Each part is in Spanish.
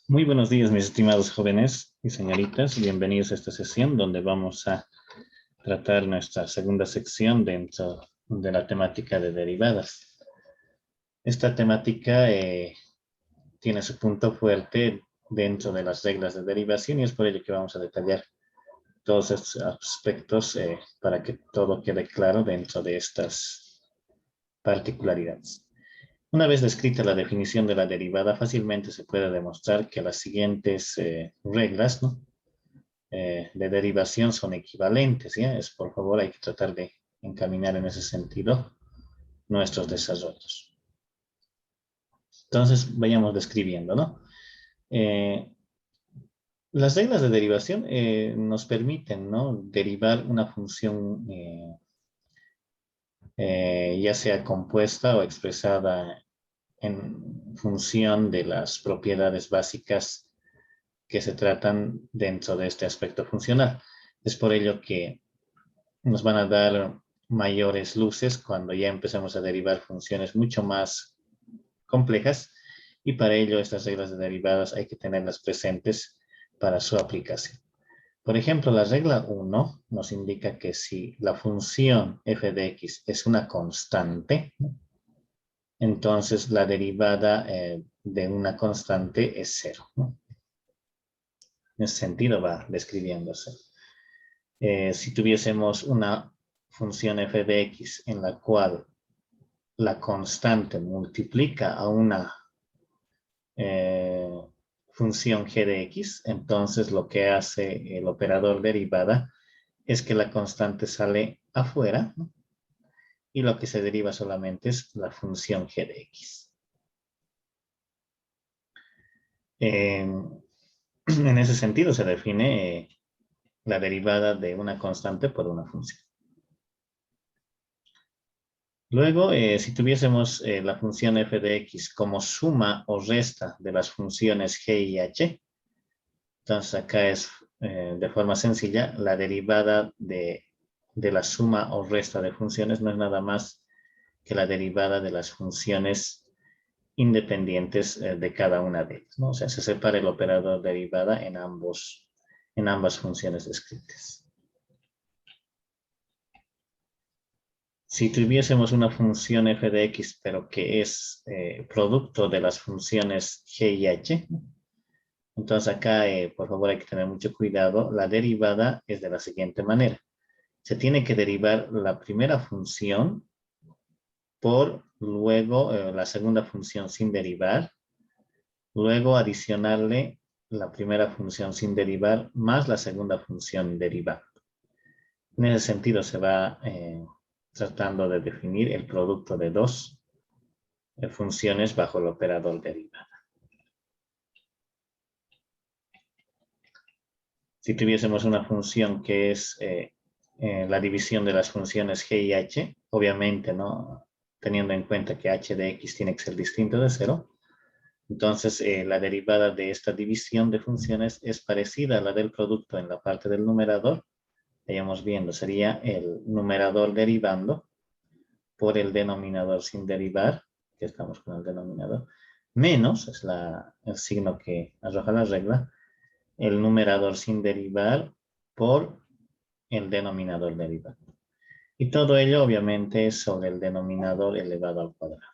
Muy buenos días, mis estimados jóvenes y señoritas. Bienvenidos a esta sesión donde vamos a tratar nuestra segunda sección dentro de la temática de derivadas. Esta temática tiene su punto fuerte dentro de las reglas de derivación y es por ello que vamos a detallar todos estos aspectos para que todo quede claro dentro de estas particularidades. Una vez descrita la definición de la derivada, fácilmente se puede demostrar que las siguientes reglas, ¿no?, de derivación son equivalentes, ¿ya? Por favor, hay que tratar de encaminar en ese sentido nuestros desarrollos. Entonces, vayamos describiendo, ¿no? Las reglas de derivación nos permiten, ¿no?, derivar una función ya sea compuesta o expresada en función de las propiedades básicas que se tratan dentro de este aspecto funcional. Es por ello que nos van a dar mayores luces cuando ya empecemos a derivar funciones mucho más complejas y para ello estas reglas de derivadas hay que tenerlas presentes para su aplicación. Por ejemplo, la regla 1 nos indica que si la función f de x es una constante, entonces la derivada de una constante es 0, ¿no? En ese sentido va describiéndose. Si tuviésemos una función f de x en la cual la constante multiplica a una función g de x, entonces lo que hace el operador derivada es que la constante sale afuera, ¿no?, y lo que se deriva solamente es la función g de x. En ese sentido se define la derivada de una constante por una función. Luego, si tuviésemos la función f de x como suma o resta de las funciones g y h, entonces acá es de forma sencilla, la derivada de la suma o resta de funciones no es nada más que la derivada de las funciones independientes de cada una de ellas, ¿no? O sea, se separa el operador derivada en ambas funciones descritas. Si tuviésemos una función f de x, pero que es producto de las funciones g y h, entonces acá, por favor, hay que tener mucho cuidado. La derivada es de la siguiente manera. Se tiene que derivar la primera función por luego la segunda función sin derivar, luego adicionarle la primera función sin derivar más la segunda función derivada. En ese sentido se va tratando de definir el producto de dos funciones bajo el operador derivada. Si tuviésemos una función que es la división de las funciones g y h, obviamente, ¿no?, teniendo en cuenta que h de x tiene que ser distinto de 0, entonces la derivada de esta división de funciones es parecida a la del producto en la parte del numerador. Vayamos viendo, sería el numerador derivando por el denominador sin derivar, que estamos con el denominador, menos, es el signo que arroja la regla, el numerador sin derivar por el denominador derivado. Y todo ello, obviamente, sobre el denominador elevado al cuadrado.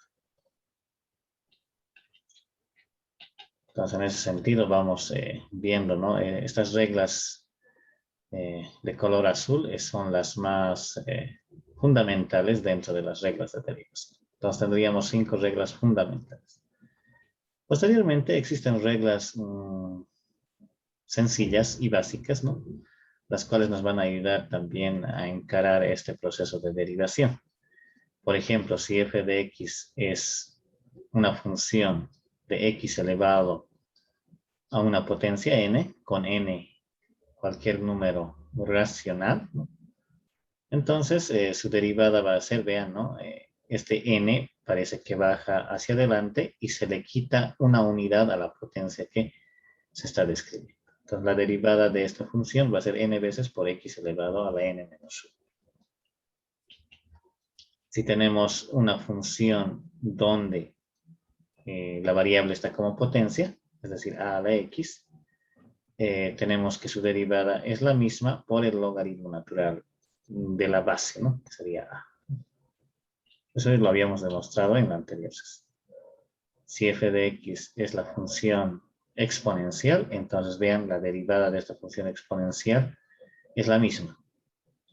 Entonces, en ese sentido, vamos viendo, ¿no? Estas reglas de color azul son las más fundamentales dentro de las reglas de derivación. Entonces, tendríamos 5 reglas fundamentales. Posteriormente, existen reglas sencillas y básicas, ¿no?, las cuales nos van a ayudar también a encarar este proceso de derivación. Por ejemplo, si f de x es una función de x elevado a una potencia n, con n cualquier número racional, ¿no?, entonces su derivada va a ser, vean, ¿no?, este n parece que baja hacia adelante y se le quita una unidad a la potencia que se está describiendo. Entonces, la derivada de esta función va a ser n veces por x elevado a la n menos 1. Si tenemos una función donde la variable está como potencia, es decir, a a la x, tenemos que su derivada es la misma por el logaritmo natural de la base, ¿no? Que sería a. Eso lo habíamos demostrado en la anterior sesión. Si f de x es la función exponencial, entonces vean, la derivada de esta función exponencial es la misma.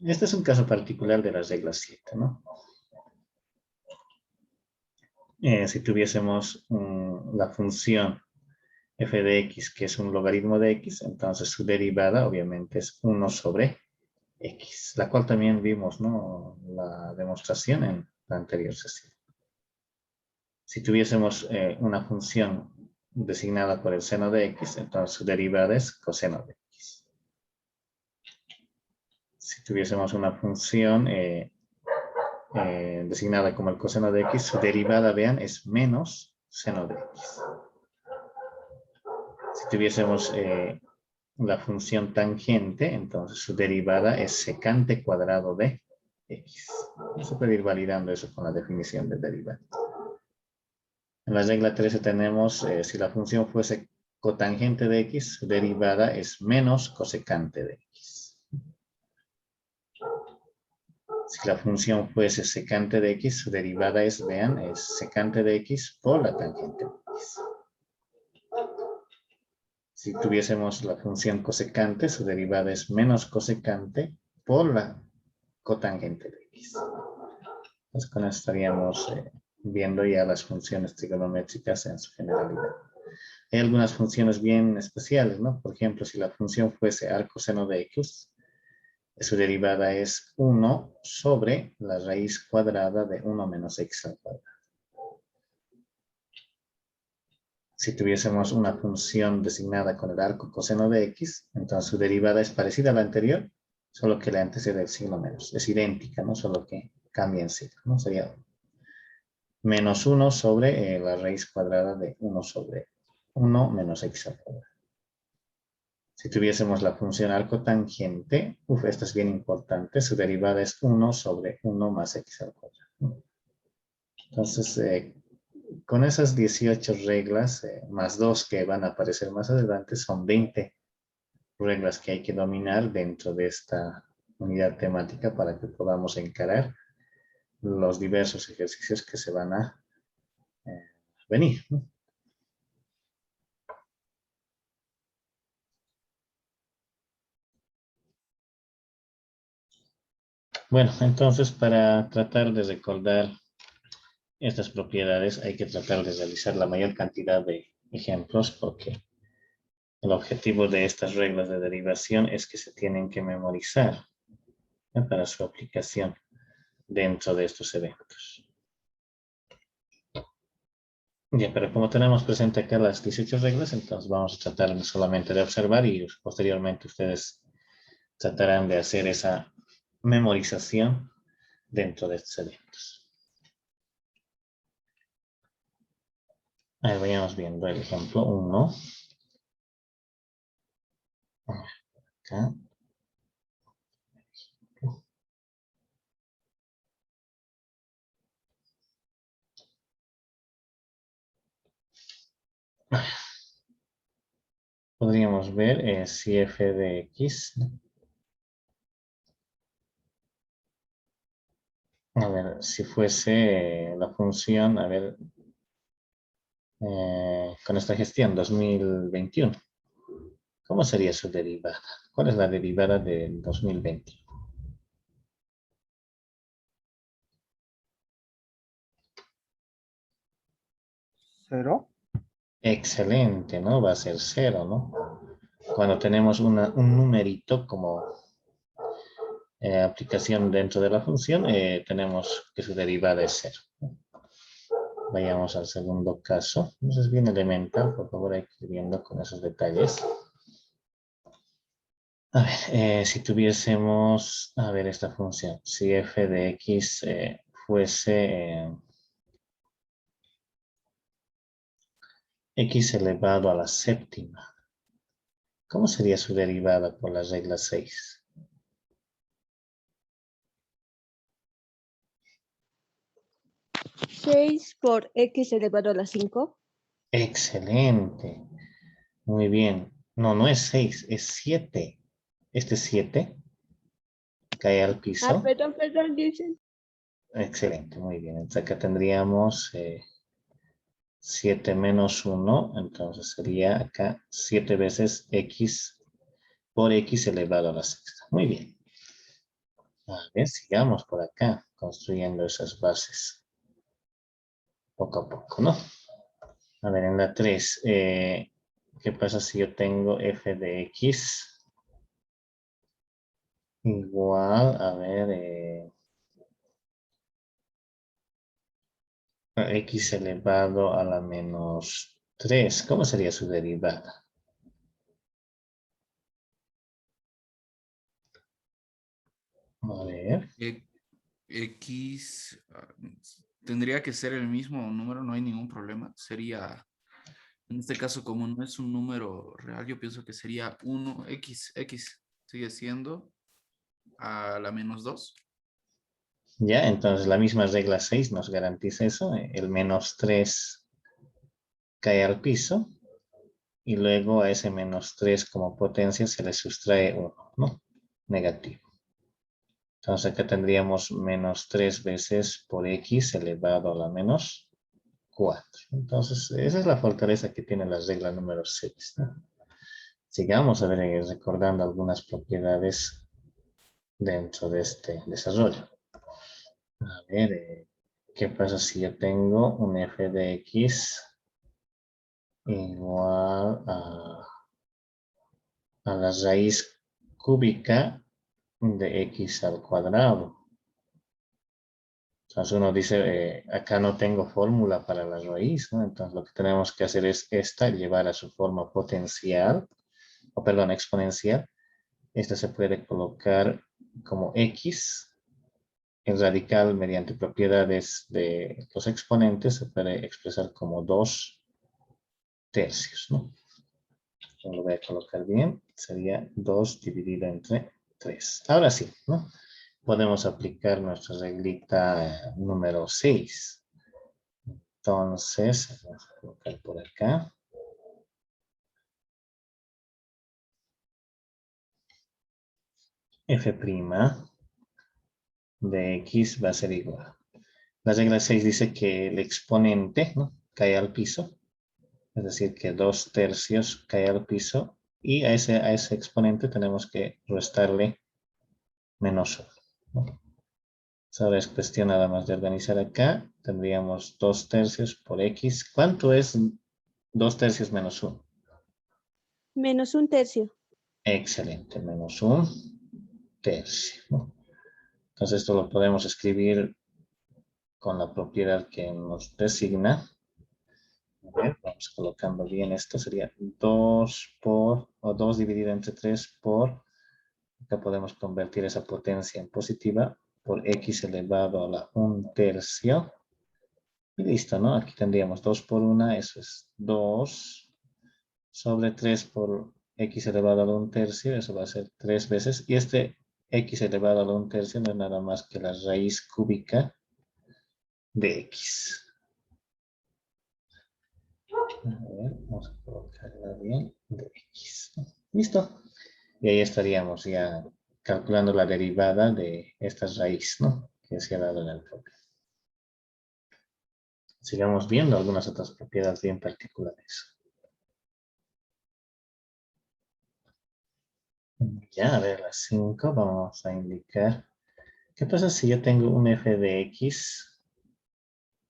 Este es un caso particular de la regla 7, ¿no? Si tuviésemos la función f de x, que es un logaritmo de x, entonces su derivada obviamente es 1 sobre x, la cual también vimos, ¿no? La demostración en la anterior sesión. Si tuviésemos una función designada por el seno de x, entonces su derivada es coseno de x. Si tuviésemos una función designada como el coseno de x, su derivada, vean, es menos seno de x. Si tuviésemos la función tangente, entonces su derivada es secante cuadrado de x. Vamos a poder ir validando eso con la definición de derivada. En la regla 13 tenemos, si la función fuese cotangente de x, su derivada es menos cosecante de x. Si la función fuese secante de x, su derivada es, vean, es secante de x por la tangente de x. Si tuviésemos la función cosecante, su derivada es menos cosecante por la cotangente de x. Pues con esto estaríamos viendo ya las funciones trigonométricas en su generalidad. Hay algunas funciones bien especiales, ¿no? Por ejemplo, si la función fuese arcoseno de x, su derivada es 1 sobre la raíz cuadrada de 1 menos x al cuadrado. Si tuviésemos una función designada con el arco coseno de x, entonces su derivada es parecida a la anterior, solo que la antecede el signo menos. Es idéntica, ¿no? Solo que cambia en signo, ¿no? Sería menos 1 sobre la raíz cuadrada de 1 sobre 1 menos x al cuadrado. Si tuviésemos la función arco tangente, esta es bien importante, su derivada es 1 sobre 1 más x al cuadrado. Entonces, con esas 18 reglas, más 2 que van a aparecer más adelante, son 20 reglas que hay que dominar dentro de esta unidad temática para que podamos encarar los diversos ejercicios que se van a venir, ¿no? Bueno, entonces para tratar de recordar estas propiedades hay que tratar de realizar la mayor cantidad de ejemplos porque el objetivo de estas reglas de derivación es que se tienen que memorizar, ¿no? Para su aplicación dentro de estos eventos. Bien, pero como tenemos presente acá las 18 reglas, entonces vamos a tratar solamente de observar y posteriormente ustedes tratarán de hacer esa memorización dentro de estos eventos. Ahí vayamos viendo el ejemplo 1. Acá. Podríamos ver si f de x. A ver, si fuese la función, a ver, con esta gestión 2021, ¿cómo sería su derivada? ¿Cuál es la derivada del 2021? ¿Cero? Excelente, ¿no? Va a ser 0, ¿no? Cuando tenemos un numerito como aplicación dentro de la función, tenemos que su derivada es 0. Vayamos al segundo caso. Eso es bien elemental, por favor hay que ir viendo con esos detalles. A ver, si tuviésemos, a ver, esta función, si f de x fuese x elevado a la séptima, ¿cómo sería su derivada por la regla 6? 6 por x elevado a la 5. Excelente. Muy bien. No, no es 6, es 7. Este 7 cae al Ah, piso. perdón, dicen. Excelente, muy bien. Entonces acá tendríamos 7 menos 1. Entonces sería acá 7 veces x por x elevado a la sexta. Muy bien. A ver, sigamos por acá construyendo esas bases. Poco a poco, ¿no? A ver, en la 3, ¿qué pasa si yo tengo f de x igual, a ver, a x elevado a la menos 3? ¿Cómo sería su derivada? A ver, E- X tendría que ser el mismo número, no hay ningún problema. Sería, en este caso, como no es un número real, yo pienso que sería 1x sigue siendo a la menos 2. ya, entonces la misma regla 6 nos garantiza eso. El menos 3 cae al piso y luego a ese menos 3 como potencia se le sustrae 1, ¿no? Negativo. Entonces acá tendríamos menos 3 veces por x elevado a la menos 4. Entonces esa es la fortaleza que tiene la regla número 6, ¿no? Sigamos a ver, recordando algunas propiedades dentro de este desarrollo. A ver, ¿qué pasa si yo tengo un f de x igual a la raíz cúbica de x al cuadrado? Entonces uno dice, acá no tengo fórmula para la raíz, ¿no? Entonces lo que tenemos que hacer es esta, llevar a su forma potencial, o perdón, exponencial. Esta se puede colocar como x. El radical, mediante propiedades de los exponentes, se puede expresar como 2 tercios, ¿no? Yo lo voy a colocar bien. Sería 2 dividido entre 3. Ahora sí, ¿no? Podemos aplicar nuestra reglita número 6. Entonces, vamos a colocar por acá. F' de x va a ser igual. La regla 6 dice que el exponente, ¿no?, cae al piso. Es decir, que 2 tercios cae al piso. Y a ese exponente tenemos que restarle menos 1, ¿no? Ahora es cuestión nada más de organizar acá. Tendríamos 2 tercios por x. ¿Cuánto es 2 tercios menos 1? Menos un tercio. Excelente, menos 1 tercio, ¿no? Entonces esto lo podemos escribir con la propiedad que nos designa. A ver, vamos colocando bien esto. Sería 2 o 2 dividido entre 3 por, acá podemos convertir esa potencia en positiva, por x elevado a la 1 tercio. Y listo, ¿no? Aquí tendríamos 2 por 1, eso es 2 sobre 3 por x elevado a la 1 tercio, eso va a ser 3 veces. Y este x elevado a la 1 tercio no es nada más que la raíz cúbica de x. A ver, vamos a colocarla bien, de x. Listo. Y ahí estaríamos ya calculando la derivada de esta raíz, ¿no?, que se ha dado en el problema. Sigamos viendo algunas otras propiedades bien particulares. Ya, a ver, las 5 vamos a indicar. ¿Qué pasa si yo tengo un f de x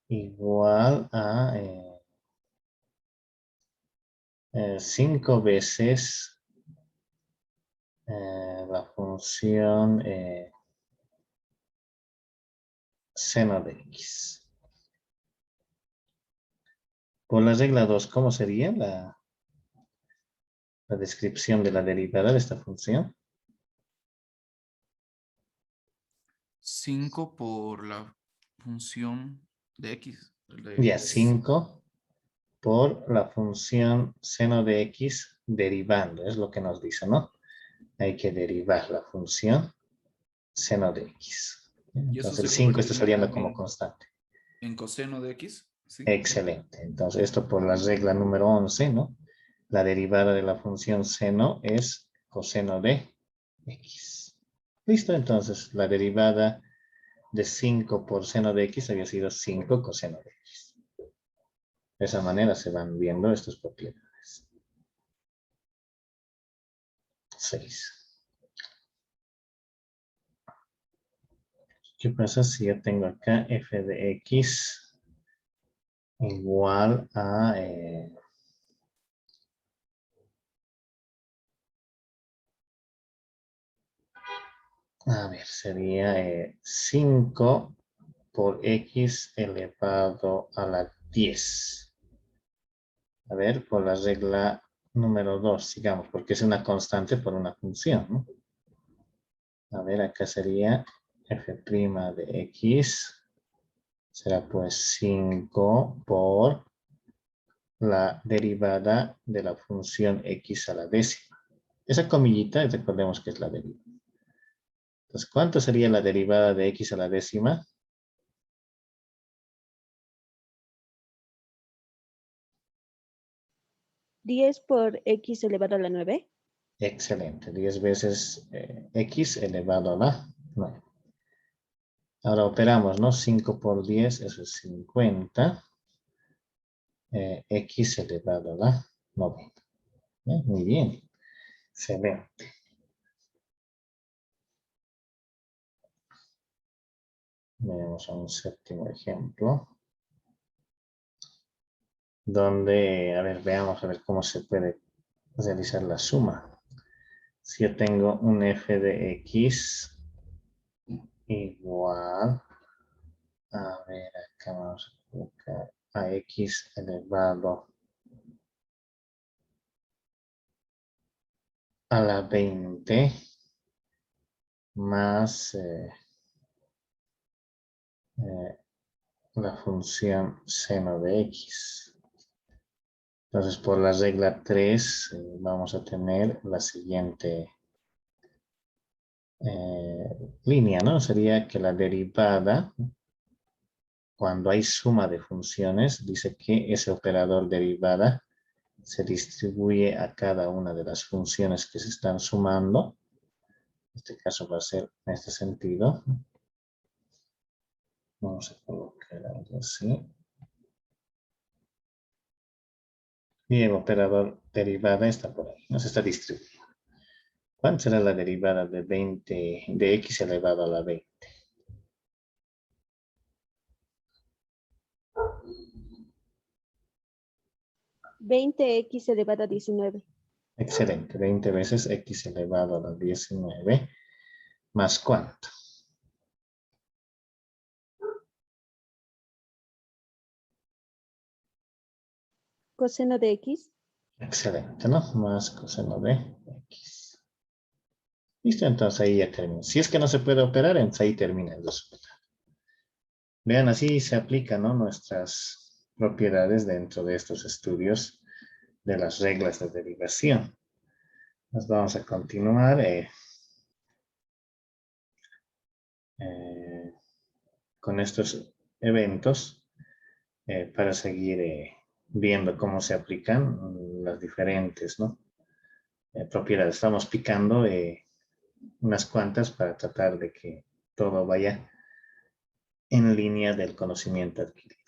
igual a 5 veces la función seno de x? Por la regla 2, ¿cómo sería la descripción de la derivada de esta función? 5 por la función de x. Ya, 5 por la función seno de x derivando, es lo que nos dice, ¿no? Hay que derivar la función seno de x. Y eso Entonces el se 5 está convertiría saliendo como constante. en coseno de x. ¿Sí? Excelente. Entonces esto por la regla número 11, ¿no? la derivada de la función seno es coseno de x. ¿Listo? Entonces, la derivada de 5 por seno de x había sido 5 coseno de x. De esa manera se van viendo estas propiedades. 6. ¿Qué pasa si yo tengo acá f de x igual a... sería 5 por x elevado a la 10. A ver, por la regla número 2, digamos, porque es una constante por una función, ¿no? A ver, acá sería f' de x. Será pues 5 por la derivada de la función x a la décima. Esa comillita, recordemos que es la derivada. Entonces, ¿cuánto sería la derivada de x a la décima? ¿10 por x elevado a la 9? Excelente. 10 veces x elevado a la 9. Ahora operamos, ¿no? 5 por 10, eso es 50. X elevado a la 90. Muy bien. Excelente. Veamos a un séptimo ejemplo. Donde, a ver, veamos a ver cómo se puede realizar la suma. Si yo tengo un f de x igual, a ver, acá vamos a colocar a x elevado a la 20 más la función seno de x. Entonces, por la regla 3, vamos a tener la siguiente línea, ¿no? Sería que la derivada, cuando hay suma de funciones, dice que ese operador derivada se distribuye a cada una de las funciones que se están sumando. En este caso va a ser en este sentido. Vamos a colocar algo así. Y el operador derivada está por ahí, no se está distribuyendo. ¿Cuánto será la derivada de 20 de x elevado a la 20? ¿20x elevado a 19? Excelente, 20 veces x elevado a la 19, ¿más cuánto? ¿Coseno de x? Excelente, ¿no? Más coseno de x. Listo, entonces ahí ya termina. Si es que no se puede operar, entonces ahí termina el resultado. Vean, así se aplican, ¿no? Nuestras propiedades dentro de estos estudios de las reglas de derivación. Nos vamos a continuar con estos eventos para seguir viendo cómo se aplican las diferentes, ¿no? Propiedades. Estamos picando unas cuantas para tratar de que todo vaya en línea del conocimiento adquirido.